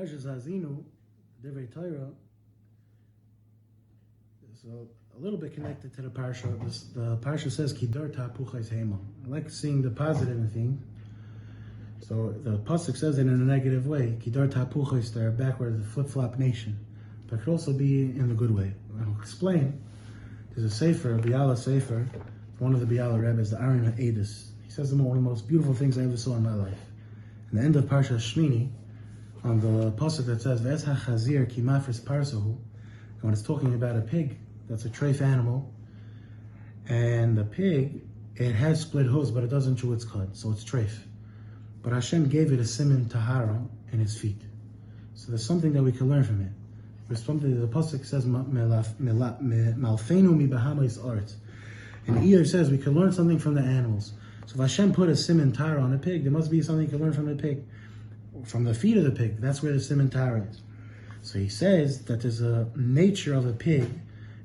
Parashat Haazinu, Divrei Torah, is a little bit connected to the parasha. The parasha says, "Kidar ta'puchais hema." I like seeing the positive in things. So the pasuk says it in a negative way. Kidar ta'puchais, they're backward, the flip-flop nation. But it could also be in the good way. I'll explain. There's a sefer, a Biala sefer, one of the Biala Rebbes, the Aryeh Siegel. He says one of the most beautiful things I ever saw in my life. In the end of Parashat Shmini, on the pasuk that says, "V'es ha'chazir ki mafris parsahu," and when it's talking about a pig, that's a treif animal, and the pig, it has split hooves, but it doesn't chew its cud, so it's treif. But Hashem gave it a siman tahara in his feet. So there's something that we can learn from it. There's something, the pasuk says, "Malfenu mi bahamais art," and Iyar says we can learn something from the animals. So if Hashem put a siman tahara on a pig, there must be something you can learn from the pig. From the feet of the pig, that's where the siman tahara is. So he says that there's a nature of a pig,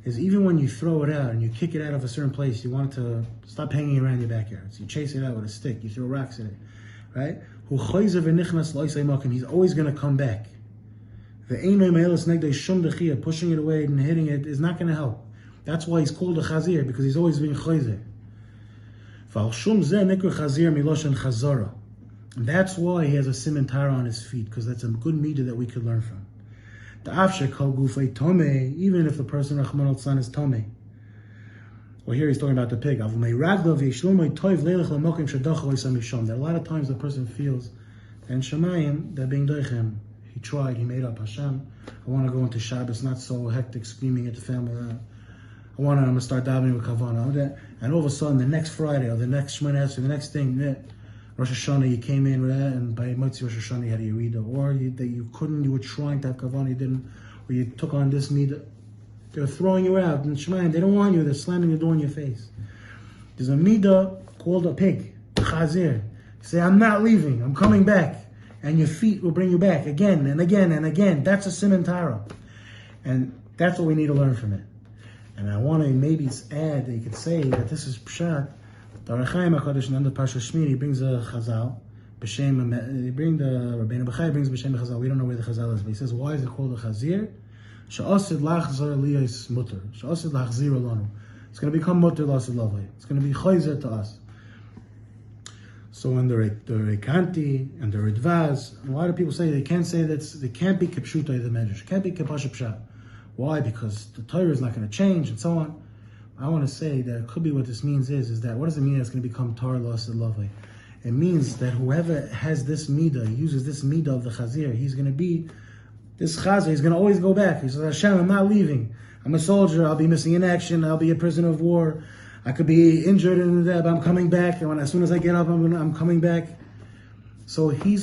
is even when you throw it out and you kick it out of a certain place, you want it to stop hanging around your backyard. So you chase it out with a stick, you throw rocks at it, right? He's always going to come back. Pushing it away and hitting it is not going to help. That's why he's called a chazir, because he's always being chayzer. And that's why he has a siman tahara on his feet, because that's a good midah that we could learn from. Even if the person Rahman al-San is tomei. Well, here he's talking about the pig. That a lot of times the person feels that in Shemayim, they're being doichem. He tried, he made up, Hashem, I want to go into Shabbos, not so hectic, screaming at the family. I'm going to start davening with Kavanah. And all of a sudden, the next Friday, or the next Shemana Esrei, the next thing, Rosh Hashanah, you came in with that, and by Motzi Rosh Hashanah, you had a Yerida. Or that you couldn't, you were trying to have Kavanah, you didn't, or you took on this midah. They're throwing you out in Shemayim. They don't want you, they're slamming the door in your face. There's a midah called a pig, chazir. You say, I'm not leaving, I'm coming back. And your feet will bring you back again and again and again. That's a siman tahara. And that's what we need to learn from it. And I want to maybe add that you could say that this is Pshat. The Ohr HaChaim HaKadosh in the end of Parashat Shmini brings a Chazal. He brings the Rabbeinu Bechai brings B'Shem Chazal. We don't know where the Chazal is, but he says, why is it called a Chazir? She'asid lachzor liyos mutter. She'asid lachzir alonu. It's going to become mutter l'asad lavai. It's going to be chayzer to us. So in the Rekanti and the Ridvaz, a lot of people say they can't say that they can't be kipshuta the medrash, can't be kipasha pshat. Why? Because the Torah is not going to change and so on. I want to say that it could be what this means is that what does it mean that it's going to become Torah l'asad lavai? It means that whoever has this midah, uses this midah of the chazir, he's going to be this chazir. He's going to always go back. He says, Hashem, I'm not leaving. I'm a soldier. I'll be missing in action. I'll be a prisoner of war. I could be injured in that, but I'm coming back. And as soon as I get up, I'm coming back. So he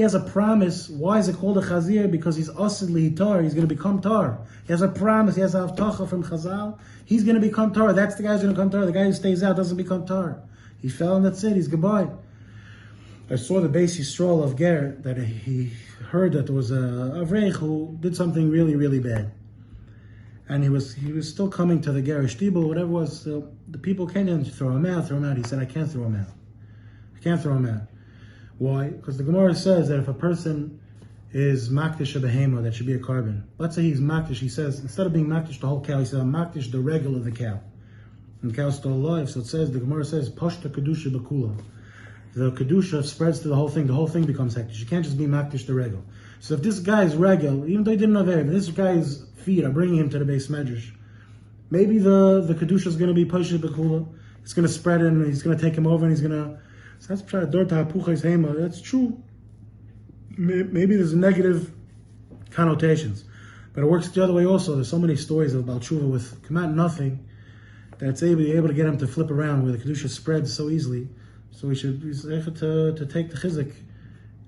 has a promise. Why is it called a chazir? Because he's asidli tar. He's going to become tar. He has a promise. He has a avtacha from Chazal. He's going to become tar. That's the guy who's going to become tar. The guy who stays out doesn't become tar. He fell and that's it. He's goodbye. I saw the Beis Yisrael of Ger that he heard that there was a Avreich who did something really, really bad. And he was still coming to the Gerish Tibel, whatever it was. The people can't throw him out. He said, I can't throw him out. I can't throw him out. Why? Because the Gemara says that if a person is makdish a behema, that should be a carbon. Let's say he's makdish, he says, instead of being makdish the whole cow, he says, I'm makdish the regal of the cow. And the cow's still alive, so it says, the Gemara says, pashta kedusha bakula. The kedusha spreads to the whole thing becomes hektish. You can't just be makdish the regal. So if this guy's regal, even though he didn't have hair, but this guy's feet are bringing him to the base medrash, maybe the kedusha is going to be pashta bakula. It's going to spread and he's going to take him over and he's going to. So that's pshat dor ta'apuchais hema. That's true. Maybe there's negative connotations, but it works the other way also. There's so many stories about tshuva with come out nothing that it's able to get him to flip around where the kedusha spreads so easily. So we should be to take the chizuk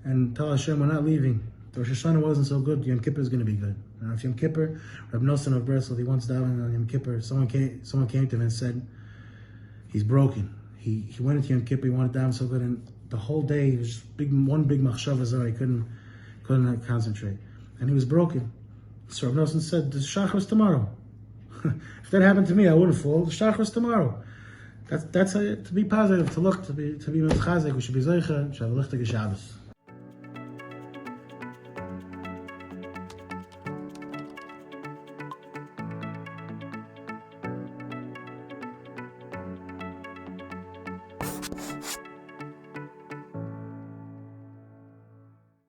and tell Hashem we're not leaving. The Rosh Hashanah wasn't so good. Yom Kippur is going to be good. If Yom Kippur, Reb Nosson of Breslov, he once davened on Yom Kippur. Someone came to him and said he's broken. He went into Yom Kippur. He wanted to daven so good, and the whole day he was just one big machshava zara. He couldn't concentrate, and he was broken. So Reb Nosson said, "The shachar is tomorrow." If that happened to me, I wouldn't fall. The shachar is tomorrow. That's to be positive, to be mechazek. We should be zeicha. Shav lichtig Shabbos.